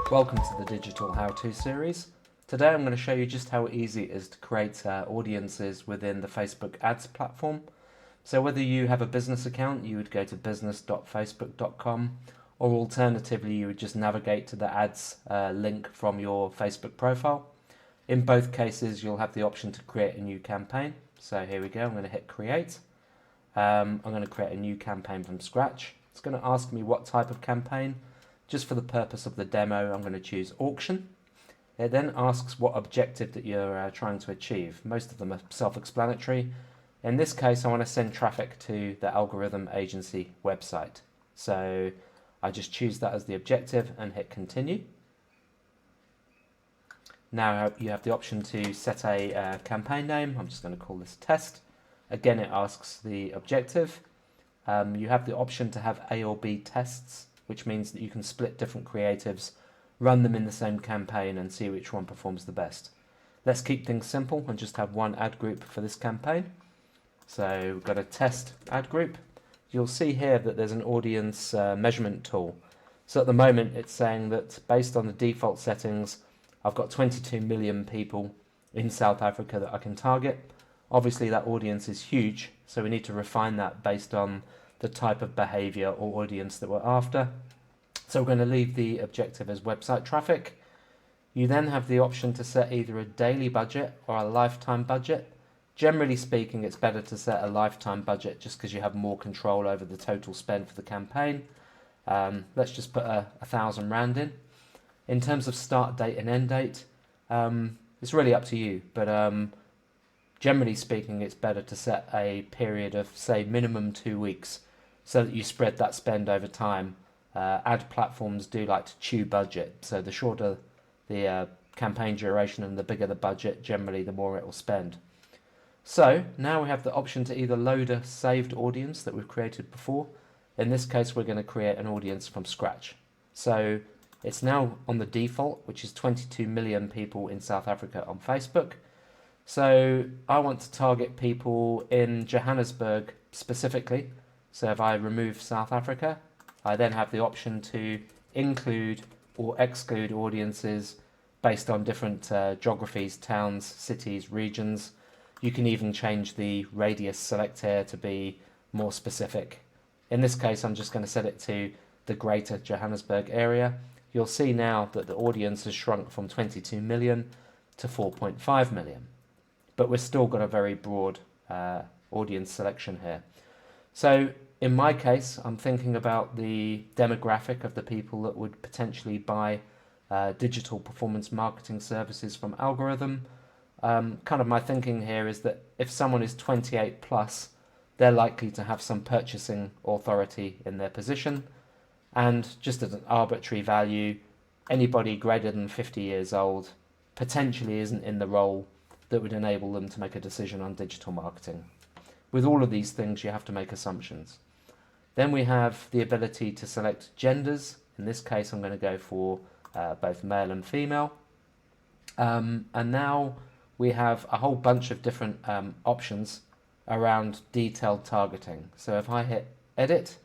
Welcome to the Digital How-To series. Today I'm going to show you just how easy it is to create audiences within the Facebook ads platform. So whether you have a business account, you would go to business.facebook.com, or alternatively you would just navigate to the ads link from your Facebook profile. In both cases you'll have the option to create a new campaign. So here we go, I'm going to hit create. I'm going to create a new campaign from scratch. It's going to ask me what type of campaign. Just for the purpose of the demo, I'm going to choose auction. It then asks what objective that you're trying to achieve. Most of them are self-explanatory. In this case, I want to send traffic to the algorithm agency website. So I just choose that as the objective and hit continue. Now you have the option to set a campaign name. I'm just going to call this test. Again, it asks the objective. You have the option to have A or B tests, which means that you can split different creatives, run them in the same campaign and see which one performs the best. Let's keep things simple and just have one ad group for this campaign. So we've got a test ad group. You'll see here that there's an audience measurement tool. So at the moment it's saying that based on the default settings, I've got 22 million people in South Africa that I can target. Obviously that audience is huge, so we need to refine that based on the type of behavior or audience that we're after. So we're going to leave the objective as website traffic. You then have the option to set either a daily budget or a lifetime budget. Generally speaking, it's better to set a lifetime budget just because you have more control over the total spend for the campaign. Let's just put 1,000 rand in. In terms of start date and end date, it's really up to you, but generally speaking, it's better to set a period of, say, minimum 2 weeks so that you spread that spend over time. Ad platforms do like to chew budget, so the shorter the campaign duration and the bigger the budget, generally the more it will spend. So now we have the option to either load a saved audience that we've created before. In this case, we're going to create an audience from scratch. So it's now on the default, which is 22 million people in South Africa on Facebook. So I want to target people in Johannesburg specifically. So if I remove South Africa, I then have the option to include or exclude audiences based on different geographies, towns, cities, regions. You can even change the radius select here to be more specific. In this case, I'm just going to set it to the greater Johannesburg area. You'll see now that the audience has shrunk from 22 million to 4.5 million. But we've still got a very broad audience selection here. So in my case, I'm thinking about the demographic of the people that would potentially buy digital performance marketing services from Algorithm. Kind of my thinking here is that if someone is 28 plus, they're likely to have some purchasing authority in their position. And just as an arbitrary value, anybody greater than 50 years old potentially isn't in the role that would enable them to make a decision on digital marketing. With all of these things, you have to make assumptions. Then we have the ability to select genders. In this case, I'm going to go for both male and female. And now we have a whole bunch of different options around detailed targeting. So if I hit edit,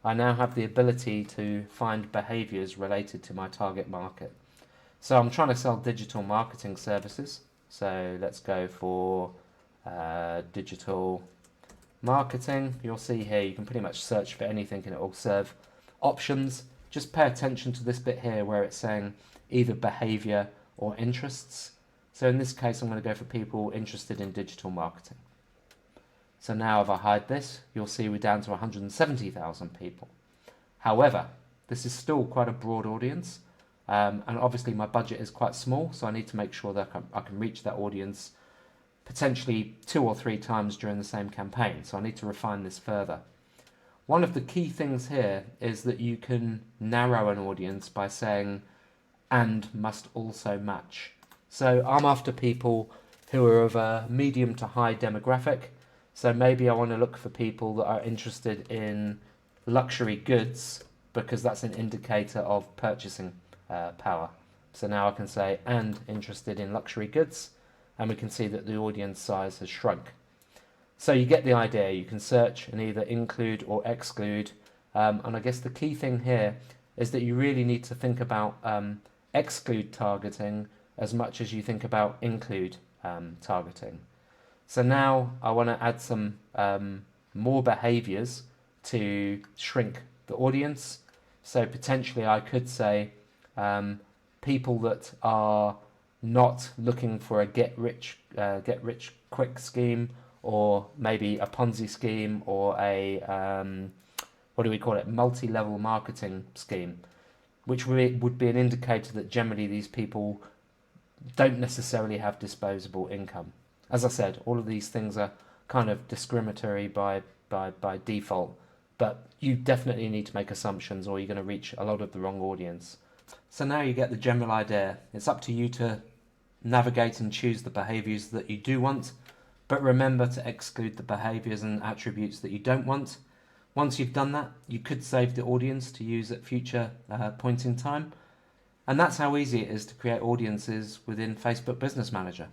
I now have the ability to find behaviors related to my target market. So I'm trying to sell digital marketing services. So let's go for digital marketing. You'll see here you can pretty much search for anything and it will serve options. Just pay attention to this bit here where it's saying either behavior or interests. So in this case, I'm going to go for people interested in digital marketing. So now if I hide this, you'll see we're down to 170,000 people. However, this is still quite a broad audience. And obviously my budget is quite small, so I need to make sure that I can reach that audience potentially 2 or 3 times during the same campaign. So I need to refine this further. One of the key things here is that you can narrow an audience by saying and must also match. So I'm after people who are of a medium to high demographic. So maybe I want to look for people that are interested in luxury goods because that's an indicator of purchasing power. So now I can say and interested in luxury goods, and we can see that the audience size has shrunk. So you get the idea. You can search and either include or exclude. And I guess the key thing here is that you really need to think about exclude targeting as much as you think about include targeting. So now I want to add some more behaviors to shrink the audience. So potentially I could say people that are not looking for a get rich quick scheme, or maybe a Ponzi scheme, or a what do we call it, multi-level marketing scheme, which would be an indicator that generally these people don't necessarily have disposable income. As I said, all of these things are kind of discriminatory by default, but you definitely need to make assumptions or you're going to reach a lot of the wrong audience. So now you get the general idea. It's up to you to navigate and choose the behaviors that you do want, but remember to exclude the behaviors and attributes that you don't want. Once you've done that, you could save the audience to use at future point in time. And that's how easy it is to create audiences within Facebook Business Manager.